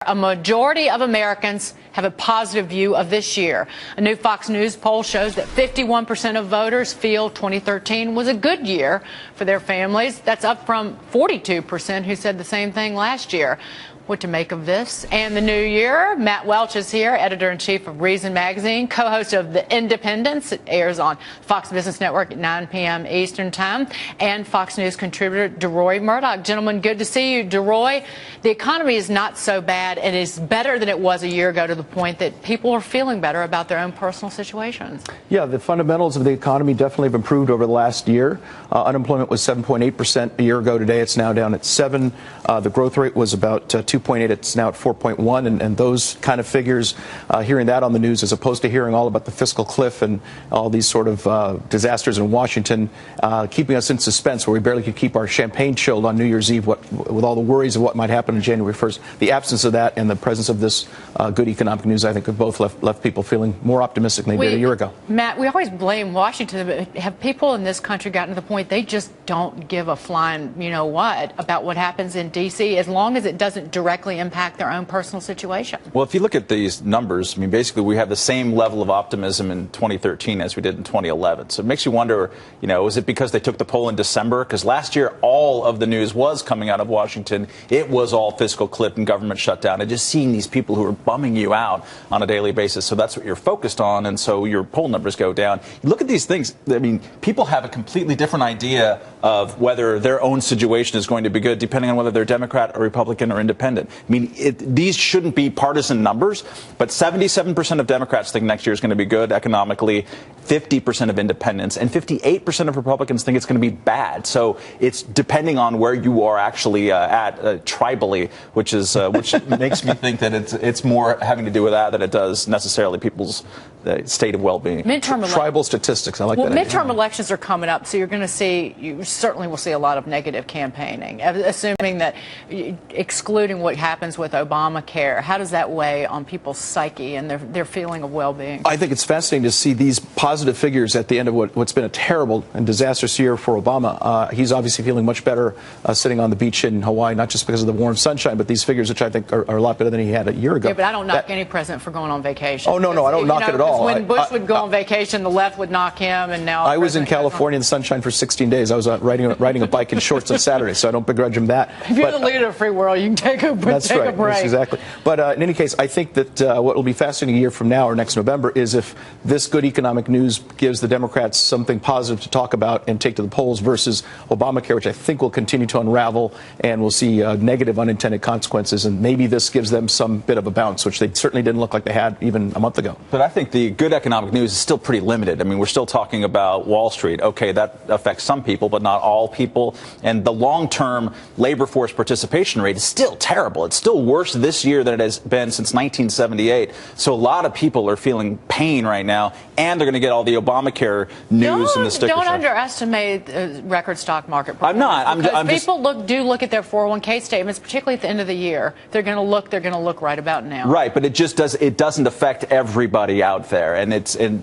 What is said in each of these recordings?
A majority of Americans have a positive view of this year. A new Fox News poll shows that 51% of voters feel 2013 was a good year for their families. That's up from 42% who said the same thing last year. What to make of this and the new year? Matt Welch is here, editor-in-chief of Reason Magazine, co-host of The Independence. It airs on Fox Business Network at 9 p.m. Eastern Time, and Fox News contributor DeRoy Murdock. Gentlemen, good to see you. DeRoy, the economy is not so bad. It is better than it was a year ago, to the point that people are feeling better about their own personal situations. Yeah, the fundamentals of the economy definitely have improved over the last year. Unemployment was 7.8% a year ago. Today it's now down at 7. The growth rate was about 2.8. It's now at 4.1, and those kind of figures, hearing that on the news as opposed to hearing all about the fiscal cliff and all these sort of disasters in Washington, keeping us in suspense where we barely could keep our champagne chilled on New Year's Eve with all the worries of what might happen on January 1st. The absence of that and the presence of this good economic news, I think, have both left people feeling more optimistic than they did a year ago. Matt, we always blame Washington, but have people in this country gotten to the point they just don't give a flying, you know what, about what happens in D.C. as long as it doesn't directly impact their own personal situation? Well, if you look at these numbers, I mean, basically we have the same level of optimism in 2013 as we did in 2011. So it makes you wonder, you know, is it because they took the poll in December? Because last year all of the news was coming out of Washington. It was all fiscal cliff and government shutdown, and just seeing these people who are bumming you out on a daily basis. So that's what you're focused on, and so your poll numbers go down. You look at these things, I mean, people have a completely different idea of whether their own situation is going to be good, depending on whether they're Democrat or Republican or independent. I mean, these shouldn't be partisan numbers, but 77% of Democrats think next year is going to be good economically, 50% of independents, and 58% of Republicans think it's going to be bad. So it's depending on where you are actually at tribally, which makes me think that it's more having to do with that than it does necessarily people's state of well-being. Tribal statistics, I like that. Midterm elections are coming up, so you certainly will see a lot of negative campaigning, assuming that, excluding what happens with Obamacare. How does that weigh on people's psyche and their feeling of well-being? I think it's fascinating to see these positive figures at the end of what's been a terrible and disastrous year for Obama. He's obviously feeling much better sitting on the beach in Hawaii, not just because of the warm sunshine, but these figures, which I think are a lot better than he had a year ago. Yeah, but I don't knock any president for going on vacation. Oh, no, I don't knock it at all. When Bush would go on vacation, the left would knock him, and now I was in California in the sunshine for 16 days. I was riding a bike in shorts on Saturday, so I don't begrudge him that. If you're the leader of free world, you can take a break. That's right. That's exactly. But in any case, I think that what will be fascinating a year from now or next November is if this good economic news gives the Democrats something positive to talk about and take to the polls versus Obamacare, which I think will continue to unravel, and we'll see negative unintended consequences. And maybe this gives them some bit of a bounce, which they certainly didn't look like they had even a month ago. But I think the good economic news is still pretty limited. I mean, we're still talking about Wall Street. Okay, that affects some people, but not all people. And the long-term labor force participation rate is still terrible. It's still worse this year than it has been since 1978. So a lot of people are feeling pain right now, and they're going to get all the Obamacare news and the sticker Don't shock. underestimate record stock market performance. I'm not. I'm just, people do look at their 401k statements, particularly at the end of the year. They're going to look right about now. Right, but it doesn't affect everybody out there, and it's going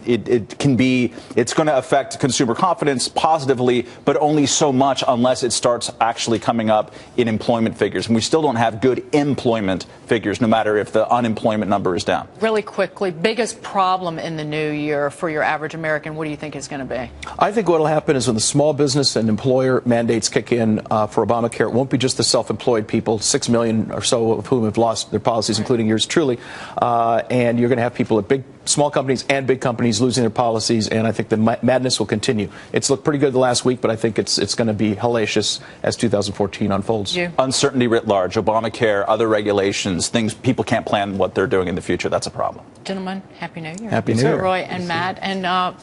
to affect consumer confidence positively, but only so much unless it starts actually coming up in employment figures. And we still don't have good employment figures, no matter if the unemployment number is down. Really quickly, biggest problem in the new year for your average American, what do you think is going to be? I think what will happen is when the small business and employer mandates kick in for Obamacare, it won't be just the self-employed people, 6 million or so of whom have lost their policies, including yours truly. And you're going to have people at small companies and big companies losing their policies, and I think the madness will continue. It's looked pretty good the last week, but I think it's going to be hellacious as 2014 unfolds. Uncertainty writ large, Obamacare, other regulations, things people can't plan what they're doing in the future. That's a problem. Gentlemen, Happy New Year. Happy New Year. Roy and Matt, and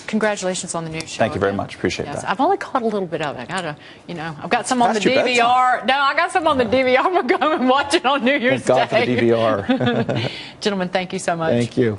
congratulations on the new show. Thank you very much. Appreciate that. I've only caught a little bit of it. I've got some on the DVR. No, I got some on the DVR. I'm going to go and watch it on New Year's Day. Thank God for the DVR. Gentlemen, thank you so much. Thank you.